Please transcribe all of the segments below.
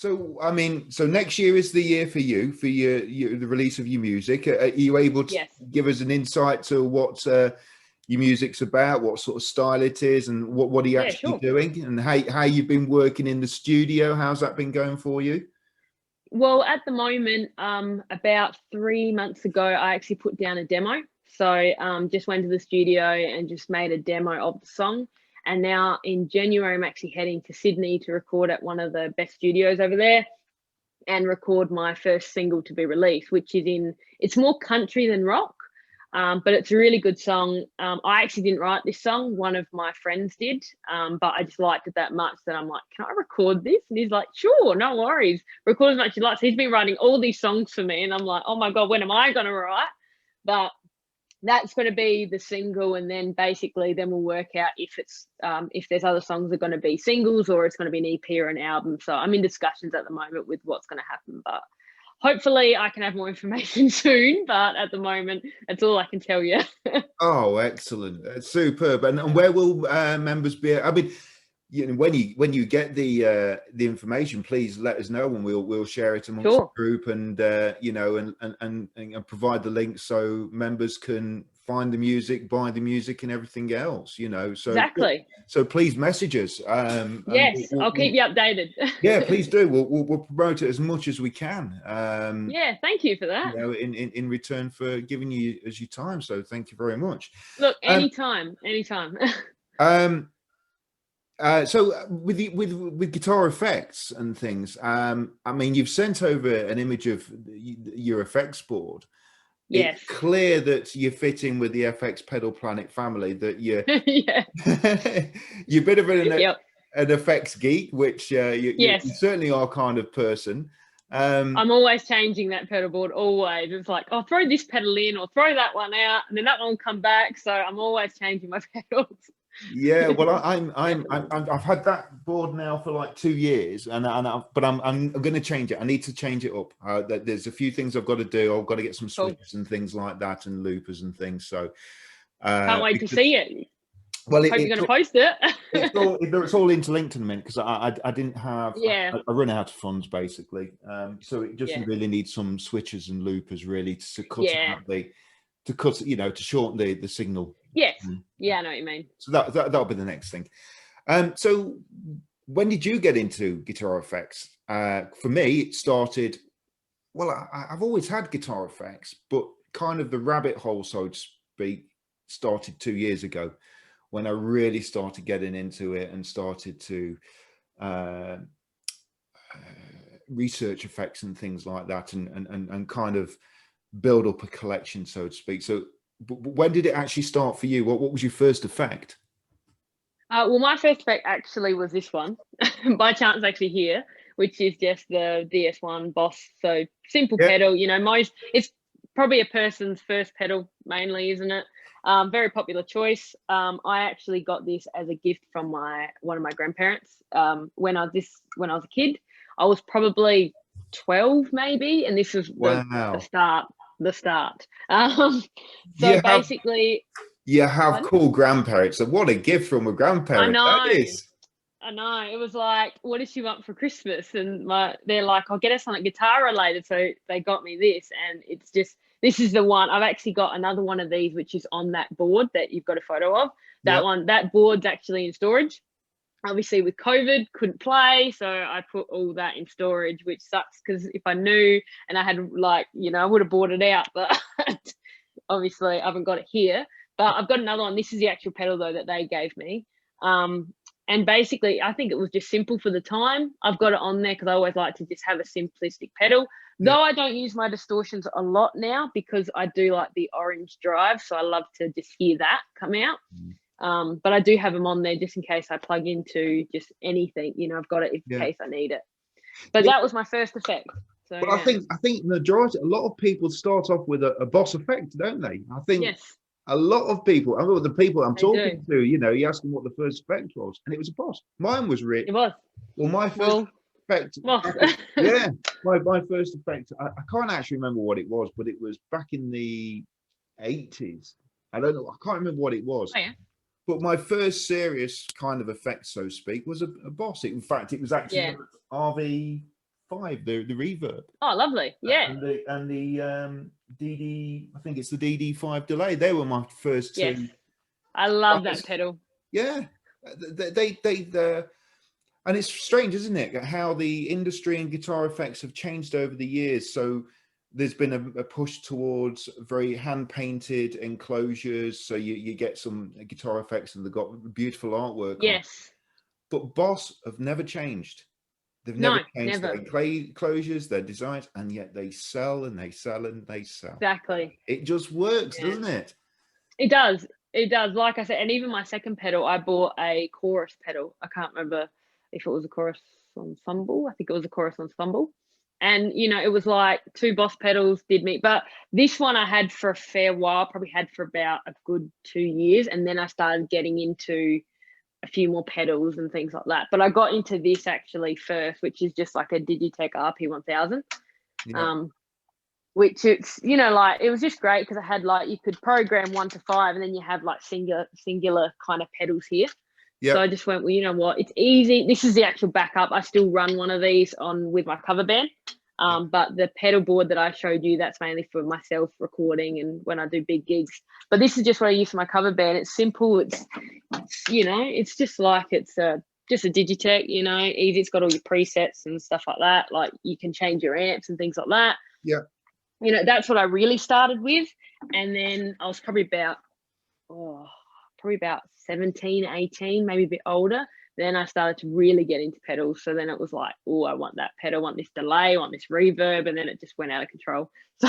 So, I mean, so next year is the year for you, for the release of your music. Are you able to Yes. give us an insight to what your music's about, what sort of style it is, and what are you Yeah, actually sure. doing, and how you've been working in the studio? How's that been going for you? Well, at the moment, about 3 months ago, I actually put down a demo. So just went to the studio and just made a demo of the song. And now in January, I'm actually heading to Sydney to record at one of the best studios over there and record my first single to be released, which is it's more country than rock. But it's a really good song. I actually didn't write this song. One of my friends did, but I just liked it that much that I'm like, can I record this? And he's like, sure, no worries. Record as much as you like. So he's been writing all these songs for me. And I'm like, oh my God, when am I going to write? But that's going to be the single. And then basically then we'll work out if there's other songs that are going to be singles or it's going to be an EP or an album. So I'm in discussions at the moment with what's going to happen. But hopefully I can have more information soon, but at the moment, that's all I can tell you. Oh, excellent. Superb. And where will members be? I mean, when you get the information, please let us know and we'll share it amongst Sure. the group and and provide the links so members can find the music, buy the music and everything else, So Exactly. So please message us. Yes, I'll keep you updated. Yeah, please do. We'll promote it as much as we can. Yeah, thank you for that. In return for giving you as your time. So thank you very much. Look, anytime. So with guitar effects and things, I mean, you've sent over an image of your effects board. Yes. It's clear that you're fitting with the FX Pedal Planet family. That you're Yeah. you're a bit of Yep. an effects geek, which you certainly are kind of person. I'm always changing that pedal board. Always, it's like, oh, throw this pedal in or throw that one out, and then that one will come back. So I'm always changing my pedals. Yeah, well, I've had that board now for like 2 years, but I'm going to change it. I need to change it up. There's a few things I've got to do. I've got to get some switches and things like that, and loopers and things. So can't wait to see it. Well, hope you're going to post it. It's all interlinked in a minute because I didn't have. Yeah. I run out of funds basically, so it just really needs some switches and loopers really to cut out to shorten the signal. Yes. Yeah, I know what you mean. So that'll be the next thing. So when did you get into guitar effects? For me, it started. Well, I've always had guitar effects, but kind of the rabbit hole, so to speak, started 2 years ago, when I really started getting into it and started to research effects and things like that, and kind of build up a collection, so to speak. So when did it actually start for you? What was your first effect? Well, my first effect actually was this one, by chance actually here, which is just the DS1 Boss. So simple pedal, it's probably a person's first pedal mainly, isn't it? Very popular choice. I actually got this as a gift from one of my grandparents when I was a kid. I was probably 12 maybe, and this was the start. So basically, you have cool grandparents. So what a gift from a grandparent. I know. That is. I know. It was like, what does she want for Christmas? And they're like, I'll get her something guitar related. So they got me this, and it's just, this is the one. I've actually got another one of these, which is on that board that you've got a photo of. That board's actually in storage. Obviously with COVID, couldn't play. So I put all that in storage, which sucks because if I knew and I had I would have bought it out, but obviously I haven't got it here. But I've got another one. This is the actual pedal though that they gave me. And basically, I think it was just simple for the time. I've got it on there because I always like to just have a simplistic pedal. Though I don't use my distortions a lot now because I do like the orange drive. So I love to just hear that come out. But I do have them on there just in case I plug into just anything. I've got it in case I need it. But that was my first effect. So, but I think majority, a lot of people start off with a Boss effect, don't they? I think a lot of people, I know the people I'm talking to, you ask them what the first effect was, and it was a Boss. Mine was really. It was. Well, my first effect. My first effect. I can't actually remember what it was, but it was back in the 80s. I don't know. I can't remember what it was. Oh, yeah. But my first serious kind of effect, so to speak, was a Boss. In fact, it was actually RV DD5, the reverb. Oh, lovely. Yeah. And the DD, I think it's the DD5 delay. They were my first Yes. two. I love that pedal. Yeah, they and it's strange, isn't it, how the industry and guitar effects have changed over the years. So there's been a push towards very hand-painted enclosures, so you get some guitar effects and they've got beautiful artwork on. Yes. But Boss have never changed. They've No, never changed never. their enclosures, their designs, and yet they sell and they sell and they sell. Exactly. It just works, doesn't it? It does. It does. Like I said, and even my second pedal, I bought a chorus pedal. I can't remember if it was a chorus ensemble. I think it was a chorus ensemble. And, you know, it was like 2 Boss pedals did me. But this one I had for a fair while, probably had for about a good 2 years. And then I started getting into a few more pedals and things like that. But I got into this actually first, which is just like a Digitech RP1000. Yeah. Which it's, you know, like it was just great because I had like, you could program 1 to 5 and then you have like singular kind of pedals here. Yep. So I just went, well, you know what, it's easy. This is the actual backup. I still run one of these on with my cover band. But the pedal board that I showed you, that's mainly for myself recording and when I do big gigs. But this is just what I use for my cover band. It's simple. It's you know, it's just like it's just a Digitech, you know, easy. It's got all your presets and stuff like that. Like you can change your amps and things like that. Yeah. You know, that's what I really started with. And then I was probably about 17, 18, maybe a bit older. Then I started to really get into pedals. So then it was like, oh, I want that pedal, I want this delay, I want this reverb. And then it just went out of control. So,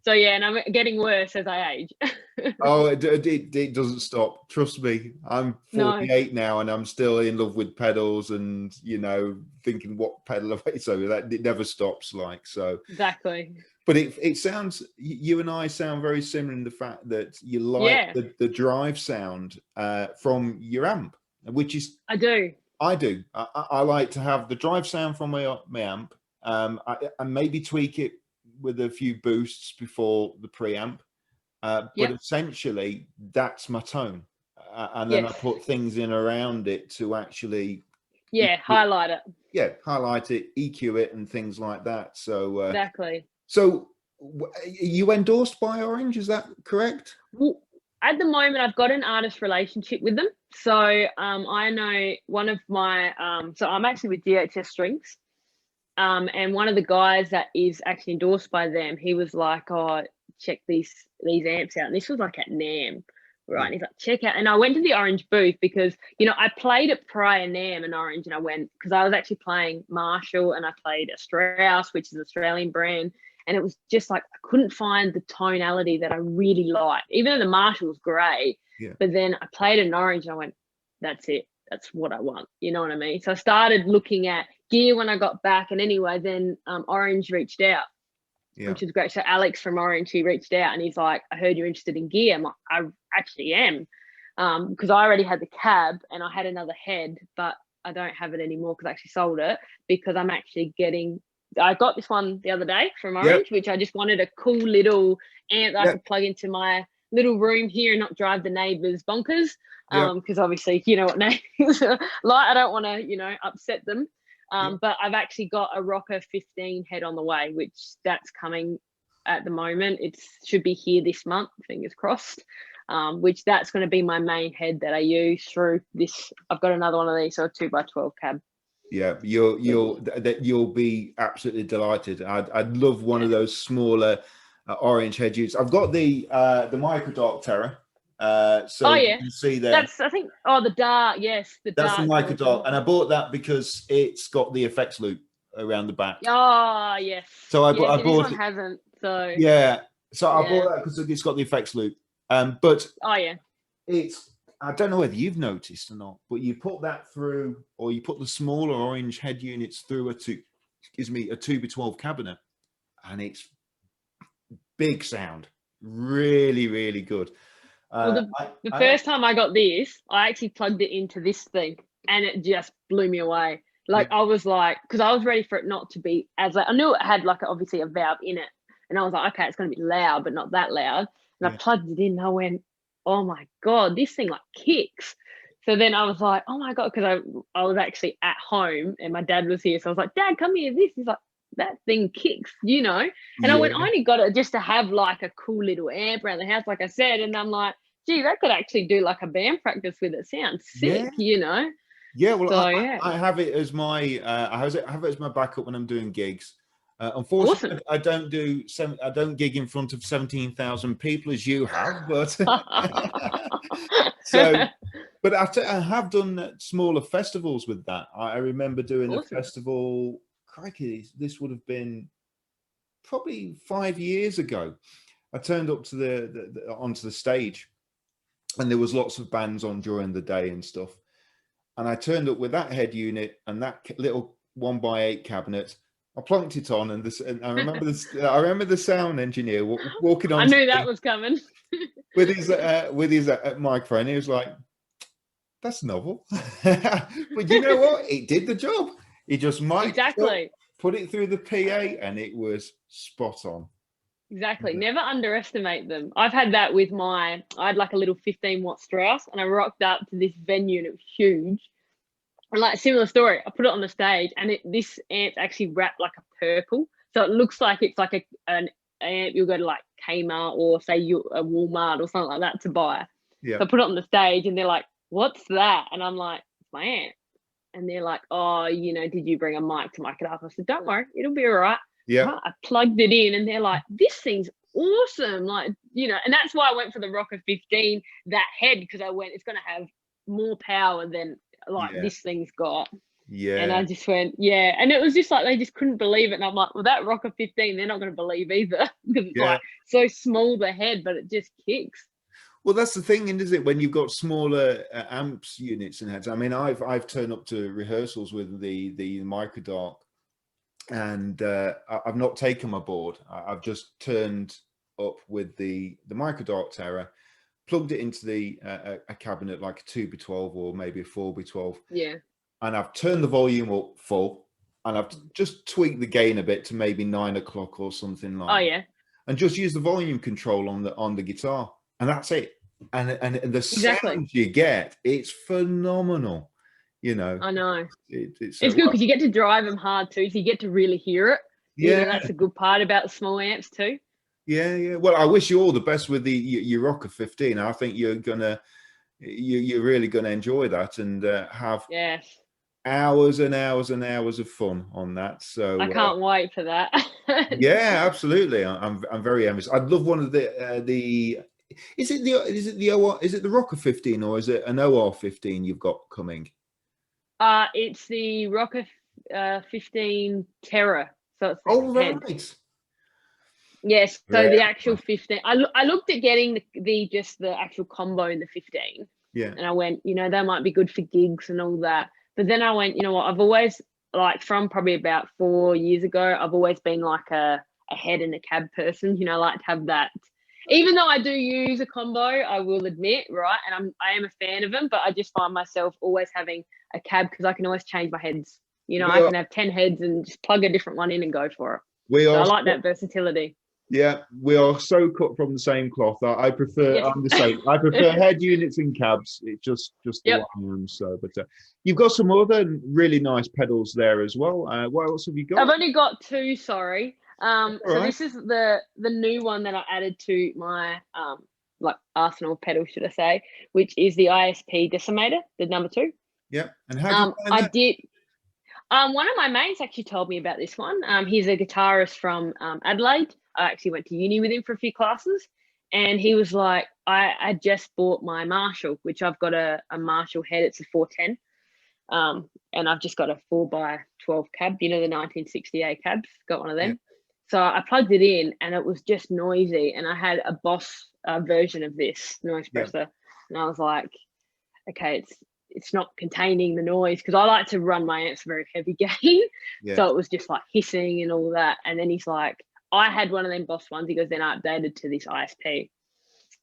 so yeah, and I'm getting worse as I age. Oh, it doesn't stop. Trust me. I'm 48 now and I'm still in love with pedals and, you know, thinking what pedal so that it never stops, like, so. Exactly. But it sounds, you and I sound very similar in the fact that you like the drive sound from your amp, which is... I do. I like to have the drive sound from my amp. I maybe tweak it with a few boosts before the preamp. But essentially, that's my tone. And then I put things in around it to actually... highlight it. Yeah, highlight it, EQ it, and things like that. So exactly. So you endorsed by Orange, is that correct? Well, at the moment, I've got an artist relationship with them. So I know one of my... so I'm actually with DHS Strings. And one of the guys that is actually endorsed by them, he was like, oh, check these amps out. And this was like at NAMM, right? And he's like, check out. And I went to the Orange booth because, you know, I played at prior NAMM and Orange, and I went because I was actually playing Marshall and I played a Strauss, which is an Australian brand. And it was just like, I couldn't find the tonality that I really liked, even though the Marshall was great. Yeah. But then I played an Orange and I went, that's it. That's what I want. You know what I mean? So I started looking at gear when I got back. And anyway, then Orange reached out, which is great. So Alex from Orange, he reached out and he's like, I heard you're interested in gear. I'm like, I actually am. Because I already had the cab and I had another head, but I don't have it anymore because I actually sold it because I'm actually I got this one the other day from Orange, which I just wanted a cool little amp that I could plug into my little room here and not drive the neighbors bonkers. Because obviously, you know what neighbors are like. I don't want to, you know, upset them. But I've actually got a Rocker 15 head on the way, which that's coming at the moment. It should be here this month, fingers crossed. Which that's going to be my main head that I use through this. I've got another one of these, so a 2x12 cab. Yeah, you'll be absolutely delighted. I'd love one of those smaller Orange head units. I've got the Micro Dark Terror. So you can see there. That's the dark. Yes, that's the Micro Dark, and I bought that because it's got the effects loop around the back. Oh yes. So I bought. This one hasn't. So yeah. So I bought that because it's got the effects loop. But it's. I don't know whether you've noticed or not, but you put that through, or you put the smaller Orange head units through a 2x12 cabinet, and it's big sound, really, really good. Well, the first time I got this, I actually plugged it into this thing, and it just blew me away. Like I was like, because I was ready for it not to be as loud. I knew it had like obviously a valve in it, and I was like, okay, it's going to be loud, but not that loud. And I plugged it in, and I went, oh my god, this thing like kicks. So then I was like, oh my God, because I was actually at home and my dad was here. So I was like, Dad, come here. This is like, that thing kicks, you know? And I went, I Yeah. only got it just to have like a cool little amp around the house, like I said. And I'm like, gee, that could actually do like a band practice with it. Sounds Yeah. sick, you know? Yeah, well, So yeah, I have it as my I have it as my backup when I'm doing gigs. awesome. Unfortunately, I don't gig in front of 17,000 people as you have, but so but I have done smaller festivals with that. I remember doing a Awesome. festival. Crikey, this would have been probably 5 years ago. I turned up to onto the stage, and there was lots of bands on during the day and stuff. And I turned up with that head unit and that little 1x8 cabinet. I plonked it on, and I remember this. I remember the sound engineer walking I on knew that stage was coming. with his microphone. He was like, "That's novel," but you know what? It did the job. He just mic'd it up, Exactly. put it through the PA, and it was spot on. Exactly. Never underestimate them. I've had that with I had like a little 15-watt Strauss and I rocked up to this venue and it was huge. And like similar story, I put it on the stage and this amp's actually wrapped like a purple. So it looks like it's like an amp you'll go to like Kmart or say a Walmart or something like that to buy. Yeah, So I put it on the stage and they're like, what's that? And I'm like, it's my amp. And they're like, oh, you know, did you bring a mic to mic it up? I said, don't worry, it'll be all right. yeah, Right, I plugged it in and they're like, this thing's awesome. Like, you know, and that's why I went for the Rocker 15, that head, because I went, it's going to have more power than like yeah, this thing's got. And yeah. I just went, yeah. And it was just like, they just couldn't believe it. And I'm like, well, that Rocker 15, they're not going to believe either because it's Yeah. like so small the head, but it just kicks. Well, that's the thing, isn't it? When you've got smaller amps units and heads. I mean, I've turned up to rehearsals with the Microdark, and I've not taken my board. I've just turned up with the Microdark Terror, plugged it into a cabinet like a 2x12 or maybe a 4x12, Yeah. and I've turned the volume up full, and I've just tweaked the gain a bit to maybe 9 o'clock or something Oh, like that, yeah. and just use the volume control on the guitar, and that's it. And the Exactly. sounds you get, it's phenomenal. You know, I know. it's It's good because you get to drive them hard too. So you get to really hear it. You know, yeah, that's a good part about the small amps too. yeah. Well, I wish you all the best with your Rocker 15. I think you're really gonna enjoy that and have Yes. hours and hours and hours of fun on that. I So can't wait for that. yeah, absolutely. I'm very envious. I'd love one of the. Is it the Rocker 15 or is it an OR 15 you've got coming? It's the Rocker 15 Terror. So it's the Oh, head. right. Yes. So Very the actual nice. 15. I looked at getting the actual combo in the 15, Yeah, and I went, you know, that might be good for gigs and all that. But then I went, you know what? I've always like from probably about 4 years ago, I've always been like a head and a cab person. You know, I like to have that. Even though I do use a combo, I will admit, right? And I am a fan of them, but I just find myself always having a cab because I can always change my heads. You know, we I are can have 10 heads and just plug a different one in and go for it. we So I are like that versatility. yeah, we are so cut from the same cloth. I prefer. Yes. I'm the same. I prefer head units and cabs. It's just the Yep. way I am. So, but you've got some other really nice pedals there as well. What else have you I've got? only got two, sorry. All So right. this is the new one that I added to my like arsenal pedal, should I say, which is the ISP Decimator, the number 2. Yeah. And how do you find I that? did one of my mates actually told me about this one. He's a guitarist from Adelaide. I actually went to uni with him for a few classes, and he was like, I just bought my Marshall, which I've got a Marshall head. It's a 410. And I've just got a 4x12 cab, you know, the 1968 cabs, got one of them. Yeah. So I plugged it in and it was just noisy. And I had a Boss version of this noise Yeah. suppressor. And I was like, okay, it's not containing the noise because I like to run my amps very heavy gain. Yeah. So it was just like hissing and all that. And then he's like, I had one of them Boss ones. He goes, then I updated to this ISP.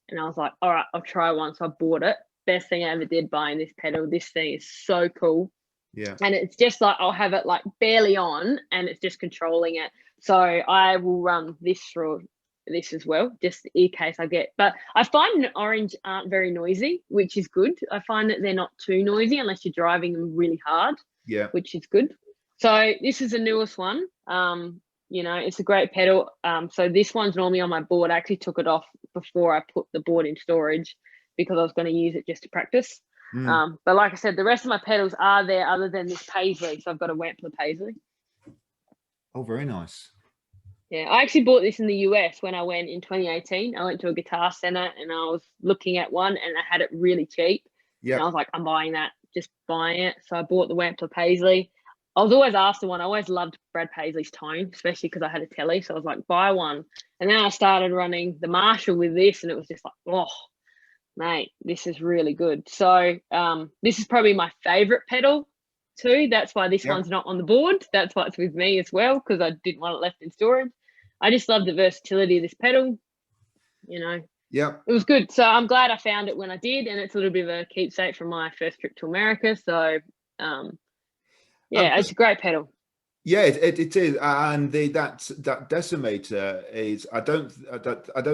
And I was like, all right, I'll try one. So I bought it. Best thing I ever did buying this pedal. This thing is so cool. Yeah. And it's just like I'll have it like barely on and it's just controlling it. So I will run this through this as well, just in case I get. But I find orange aren't very noisy, which is good. I find that they're not too noisy unless you're driving them really hard, Yeah. which is good. So this is the newest one. You know, it's a great pedal. So this one's normally on my board. I actually took it off before I put the board in storage because I was going to use it just to practice. But like I said, the rest of my pedals are there other than this paisley. So I've got a Wampler paisley. Oh, very nice. Yeah, I actually bought this in the US when I went in 2018. I went to a guitar center and I was looking at one and I had it really cheap. Yeah. And I was like, I'm buying that, just buying it. So I bought the Wampler paisley. I was always after one. I always loved Brad Paisley's tone, especially because I had a telly. So I was like, buy one. And then I started running the Marshall with this and it was just like, oh, mate, this is really good. So this is probably my favorite pedal too. That's why this one's not on the board. That's why it's with me as well, because I didn't want it left in storage. I just love the versatility of this pedal. You know, it was good. So I'm glad I found it when I did, and it's a little bit of a keepsake from my first trip to America. So yeah, it's a great pedal. Yeah, it is, and that decimator is. I don't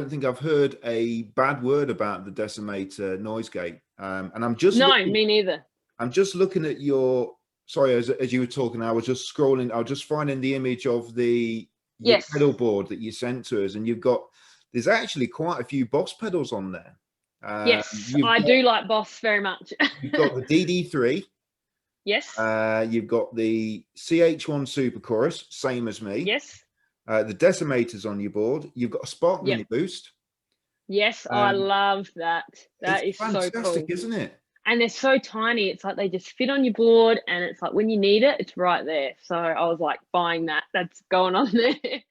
think I've heard a bad word about the decimator noise gate. And I'm just me neither. I'm just looking at your. Sorry, as you were talking, I was just scrolling. I was just finding the image of the pedal board that you sent to us, and there's actually quite a few Boss pedals on there. Yes, I do like Boss very much. You've got the DD3. Yes. You've got the CH1 Super Chorus, same as me. Yes. The decimators on your board. You've got a Spark Mini Boost. Yes, I love that. That is so cool, isn't it? And they're so tiny. It's like they just fit on your board, and it's like when you need it, it's right there. So I was like buying that. That's going on there.